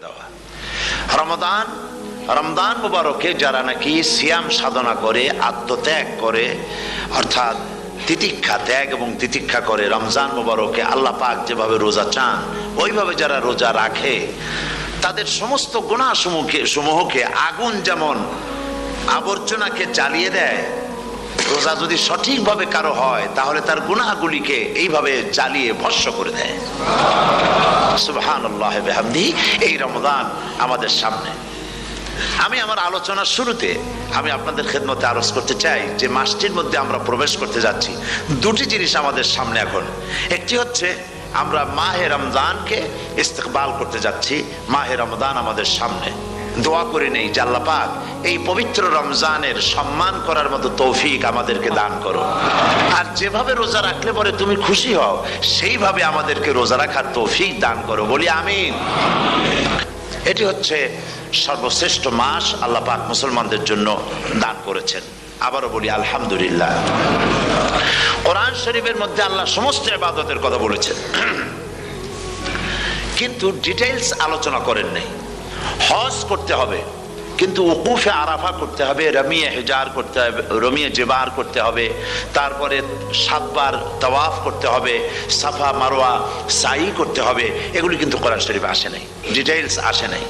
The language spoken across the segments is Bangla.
দেওয়া। রমজান মুবারকে যারা নাকি সিয়াম সাধনা করে, আত্মত্যাগ করে, অর্থাৎ তিতিক্ষা, ত্যাগ এবং তিতিক্ষা করে, রমজান মুবারকে আল্লাহ পাক যেভাবে রোজা চান ওইভাবে যারা রোজা রাখে, তাদের সমস্ত গুনাহ সমূহকে আগুন যেমন আবর্জনাকে জ্বালিয়ে দেয়, রোজা যদি সঠিকভাবে কারো হয় তাহলে তার গুনাহগুলিকে এইভাবে জ্বালিয়ে ভস্ম করে দেয়। সুবহানাল্লাহ বিহামদিহি। এই রমজান আমাদের সামনে। আমি আমার আলোচনার শুরুতে আমি আপনাদের খেদমতে আরজ করতে চাই যে মাসটির মধ্যে আমরা প্রবেশ করতে যাচ্ছি, দুটি জিনিস আমাদের সামনে এখন। একটি হচ্ছে আমরা মাহে রমজানকে ইস্তেকবাল করতে যাচ্ছি, মাহে রমজান আমাদের সামনে। দোয়া করে নেই যে আল্লাহ পাক এই পবিত্র রমজানের সম্মান করার মতো তৌফিক আমাদেরকে দান করো, আর যেভাবে রোজা রাখলে পরে তুমি খুশি হও সেইভাবে আমাদেরকে রোজা রাখার তৌফিক দান করো, বলি আমিন। এটি হচ্ছে সর্বশ্রেষ্ঠ মাস আল্লাহ পাক মুসলমানদের জন্য দান করেছেন। আবারও বলি আলহামদুলিল্লাহ। কোরআন শরীফের মধ্যে আল্লাহ সমস্ত ইবাদতের কথা বলেছেন, কিন্তু ডিটেইলস আলোচনা করেন নাই। হজ করতে হবে, কিন্তু উকুফে আরাফা করতে হবে, রমিয়ে হেজার করতে হবে, রমিয়ে জেবার করতে হবে, তারপরে 7 বার তাওয়াফ করতে হবে, সাফা মারওয়া সাই করতে হবে। এগুলি কিন্তু কোরআন শরীফে আসে নাই, ডিটেইলস আসে নাই।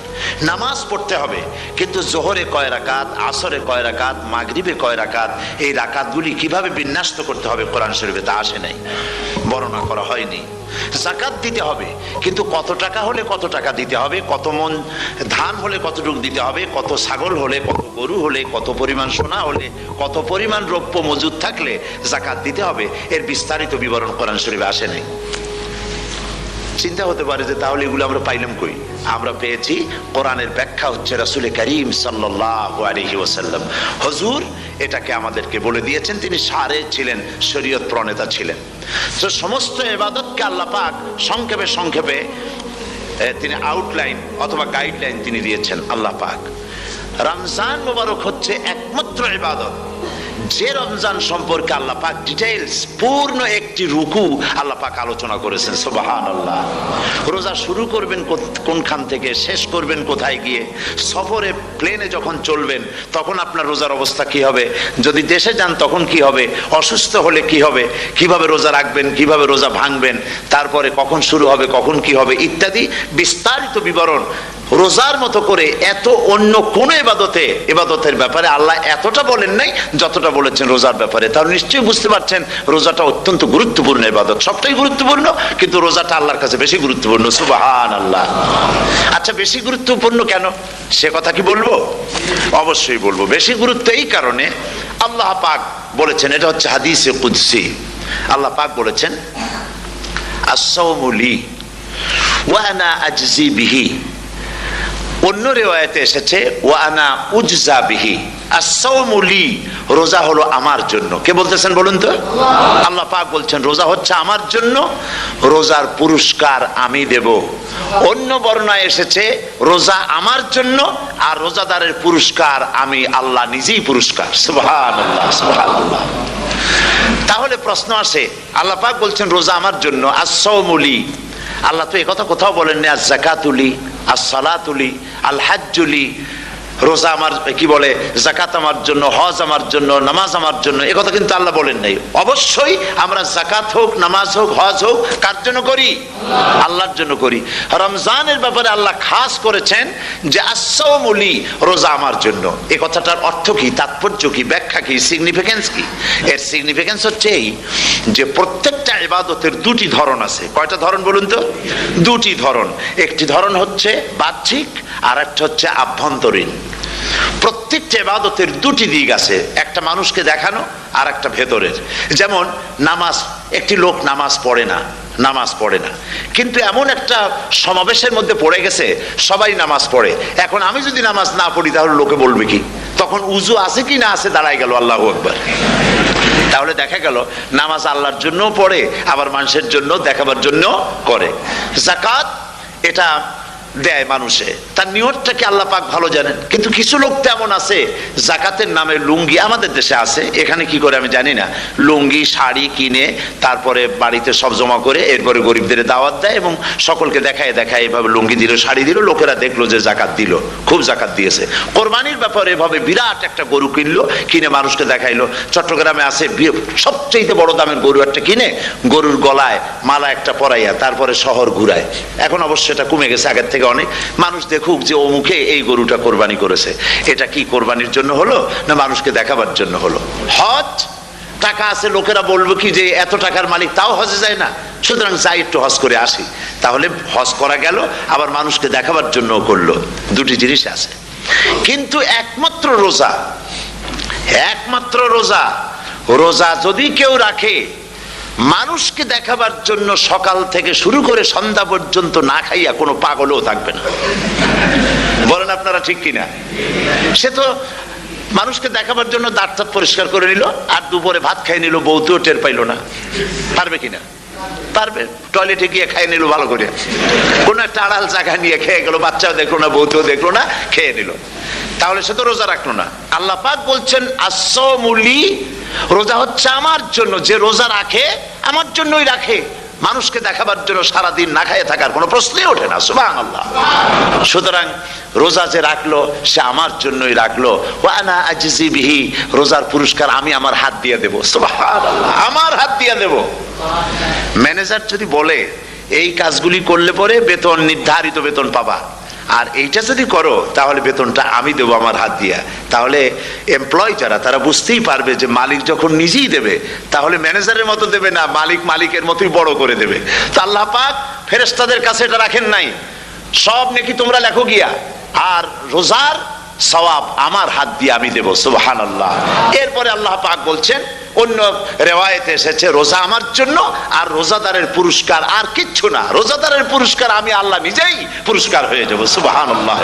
নামাজ পড়তে হবে, কিন্তু জোহরে কয় রাকাত, আসরে কয় রাকাত, মাগরিবে কয় রাকাত, এই রাকাতগুলি কিভাবে বিন্যস্ত করতে হবে কোরআন শরীফে তা আসে নাই, বর্ণনা করা হয়নি। যাকাত দিতে হবে, কিন্তু কত টাকা হলে কত টাকা দিতে হবে, কত মন ধান হলে কতটুকু দিতে হবে, কত ছাগল হলে, কত গরু হলে, কত পরিমাণ সোনা হলে, কত পরিমাণ রৌপ্য মজুদ থাকলে যাকাত দিতে হবে, এর বিস্তারিত বিবরণ কোরআন শরীফে আসে নাই। চিন্তা হতে পারে যে তাহলে এগুলো আমরা পাইলাম কই? আমরা পেয়েছি কোরআনের ব্যাখ্যা হচ্ছে রাসূল করিম সাল্লাল্লাহু আলাইহি ওয়াসাল্লাম। হুজুর এটাকে আমাদেরকে বলে দিয়েছেন, তিনি সারে ছিলেন, শরীয়ত প্রণেতা ছিলেন। তো সমস্ত ইবাদতকে আল্লাহ পাক সংক্ষেপে সংক্ষেপে তিনি আউটলাইন অথবা গাইডলাইন তিনি দিয়েছেন আল্লাহ পাক। রমজান মুবারক হচ্ছে একমাত্র ইবাদত যে রমজান সম্পর্কে আল্লাহ পাক ডিটেইলস পূর্ণ একটি রুকু আল্লাহ পাক আলোচনা করেছেন। সুবহানাল্লাহ। রোজা শুরু করবেন কোনখান থেকে, শেষ করবেন কোথায় গিয়ে, সফরে প্লেনে যখন চলবেন তখন আপনার রোজার অবস্থা কি হবে, যদি দেশে যান তখন কি হবে, অসুস্থ হলে কি হবে, কিভাবে রোজা রাখবেন, কিভাবে রোজা ভাঙবেন, তারপরে কখন শুরু হবে, কখন কি হবে ইত্যাদি বিস্তারিত বিবরণ। রোজার মতো করে এত অন্য কোন ইবাদতের ব্যাপারে আল্লাহ এতটা বলেন নাই যতটা বলেছেন রোজার ব্যাপারে। তাহলে নিশ্চয়ই বুঝতে পারছেন রোজাটা অত্যন্ত গুরুত্বপূর্ণ ইবাদত। সবটাই গুরুত্বপূর্ণ, কিন্তু রোজাটা আল্লাহর কাছে বেশি গুরুত্বপূর্ণ। সুবহানাল্লাহ। আচ্ছা, বেশি গুরুত্বপূর্ণ কেন সে কথা কি বলবো? অবশ্যই বলবো। বেশি গুরুত্ব এই কারণে, আল্লাহ পাক বলেছেন, এটা হচ্ছে হাদিসে কুদসি, আল্লাহ পাক বলেছেন আস-সাওমু লি ওয়া আনা আজজি বিহি। অন্য রিওয়ায়াতে এসেছে ওয়া আনা উজজা বিহি। আস-সাওমু লি, রোজা হলো আমার জন্য। কে বলতেছেন বলুন তো? আল্লাহ পাক বলছেন রোজা হচ্ছে আমার জন্য, রোজার পুরস্কার আমি দেব। অন্য বর্ণনায় এসেছে রোজা আমার জন্য আর রোজাদারের পুরস্কার আমি আল্লাহ নিজেই পুরস্কার। সুবহানাল্লাহ, সুবহানাল্লাহ। তাহলে প্রশ্ন আসে, আল্লাহ পাক বলছেন রোজা আমার জন্য, আস-সাওমু লি। আল্লাহ তো একথা কোথাও বলেননি আজ-যাকাতুলি, আস-সালাতুলি, আল-হাজ্জুলি। রোজা আমার কি বলে, যাকাত আমার জন্য, হজ আমার জন্য, নামাজ আমার জন্য, একথা কিন্তু আল্লাহ বলেন নাই। অবশ্যই আমরা যাকাত হোক, নামাজ হোক, হজ হোক কার জন্য করি? আল্লাহর জন্য করি। রমজানের ব্যাপারে আল্লাহ খাস করেছেন যে আস-সাওমু লি, রোজা আমার জন্য। এই কথাটার অর্থ কি, তাৎপর্য কি, ব্যাখ্যা কি, সিগনিফিকেন্স কি? এর সিগনিফিকেন্স হচ্ছে এই যে প্রত্যেকটা ইবাদতের দুটি ধরন আছে। কয়টা ধরন বলুন তো? দুটি ধরন। একটি ধরন হচ্ছে বাহ্যিক আর একটা হচ্ছে আভ্যন্তরীণ। প্রত্যেকটা ইবাদতের দুটি দিক আছে, একটা মানুষকে দেখানো আর একটা ভেতরের। যেমন নামাজ, একটি লোক নামাজ পড়ে না, কিন্তু এমন একটা সমাবেশের মধ্যে পড়ে গেছে সবাই নামাজ পড়ে। এখন আমি যদি নামাজ না পড়ি তাহলে লোকে বলবে কি? তখন উজু আছে কি না আছে দাঁড়ায় গেল, আল্লাহু আকবার। তাহলে দেখা গেল নামাজ আল্লাহর জন্য পড়ে, আবার মানুষের জন্য দেখাবার জন্য করে। যাকাত এটা দেয় মানুষে, তার নিয়তটাকে আল্লাহ পাক ভালো জানেন। কিন্তু কিছু লোক তেমন আছে জাকাতের নামে লুঙ্গি, আমাদের দেশে আছে, এখানে কি করে আমি জানি না, লুঙ্গি শাড়ি কিনে তারপরে বাড়িতে সব জমা করে এরপরে গরিবদের দাওয়াত দেয় এবং সকলকে দেখায় দেখায় এভাবে লুঙ্গি দিল শাড়ি দিল, লোকেরা দেখলো যে জাকাত দিল, খুব জাকাত দিয়েছে। কোরবানির ব্যাপারে এভাবে বিরাট একটা গরু কিনলো, কিনে মানুষকে দেখাইলো। চট্টগ্রামে আছে সবচেয়ে বড় দামের গরু একটা কিনে গরুর গলায় মালা একটা পরাইয়া তারপরে শহর ঘুরায়। এখন অবশ্য এটা কমে গেছে আগের থেকে অনেক, মানুষ দেখুক যে অমুকে এই গরুটা কোরবানি করেছে। এটা কি কোরবানির জন্য হলো না মানুষকে দেখাবার জন্য হলো? হজ টাকা আছে, লোকেরা বলবো কি যে এত টাকার মালিক তাও হজে যায় না, সুতরাং যাই একটু হজ করে আসি। তাহলে হজ করা গেল, আবার মানুষকে দেখাবার জন্য করলো, দুটি জিনিস আছে। কিন্তু একমাত্র রোজা, একমাত্র রোজা, রোজা যদি কেউ রাখে মানুষকে দেখাবার জন্য সকাল থেকে শুরু করে সন্ধ্যা পর্যন্ত না খাইয়া কোনো পাগলও থাকবে না। বলেন আপনারা ঠিক কিনা? সে তো মানুষকে দেখাবার জন্য দাঁত টাত পরিষ্কার করে নিল আর দুপুরে ভাত খাই নিল, বউতেও টের পাইল না। পারবে কিনা? পারবে। টয়লেটে গিয়ে খাই নিল ভালো করে, কোন একটা আড়াল জায়গা নিয়ে খেয়ে গেল, বাচ্চাও দেখলো না বউতেও দেখলো না, খেয়ে নিল, তাহলে সে তো রোজা রাখলো না। আল্লাহ পাক বলছেন আসসামুলি, রোজা হচ্ছে আমার জন্য, যে রোজা রাখে আমার জন্যই রাখে, মানুষকে দেখাবার জন্য সারাদিন না খাইয়ে থাকার কোনো প্রশ্নই ওঠে না। সুবহানাল্লাহ। সুতরাং রোজা যে রাখলো সে আমার জন্যই রাখলো। ওয়া আনা আজজি বিহি, রোজার পুরস্কার আমি আমার হাত দিয়ে দেব। সুবহানাল্লাহ, আমার হাত দিয়ে দেব। ম্যানেজার যদি বলে এই কাজগুলি করলে পরে বেতন, নির্ধারিত বেতন পাবা, আর এইটা যদি করো তাহলে বেতনটা আমি দেবো আমার হাত দিয়া, তাহলে এমপ্লয় যারা তারা বুঝতেই পারবে যে মালিক যখন নিজেই দেবে তাহলে ম্যানেজারের মতো দেবে না, মালিক মালিকের মতোই বড় করে দেবে। তো আল্লাহ পাক ফেরেশতাদের কাছে এটা রাখেন নাই, সব নাকি তোমরা লেখো গিয়া, আর রোজার সওয়াব আমার হাত দিয়ে আমি দেব। সুবহানাল্লাহ। এরপরে আল্লাহ পাক বলছেন, অন্য রিওয়ায়াতে এসেছে রোজা আমার জন্য, আর রোজাদারের পুরস্কার আর কিচ্ছু না, রোজাদারের পুরস্কার আমি আল্লাহ নিজেই পুরস্কার হয়ে যাব। সুবহানাল্লাহ।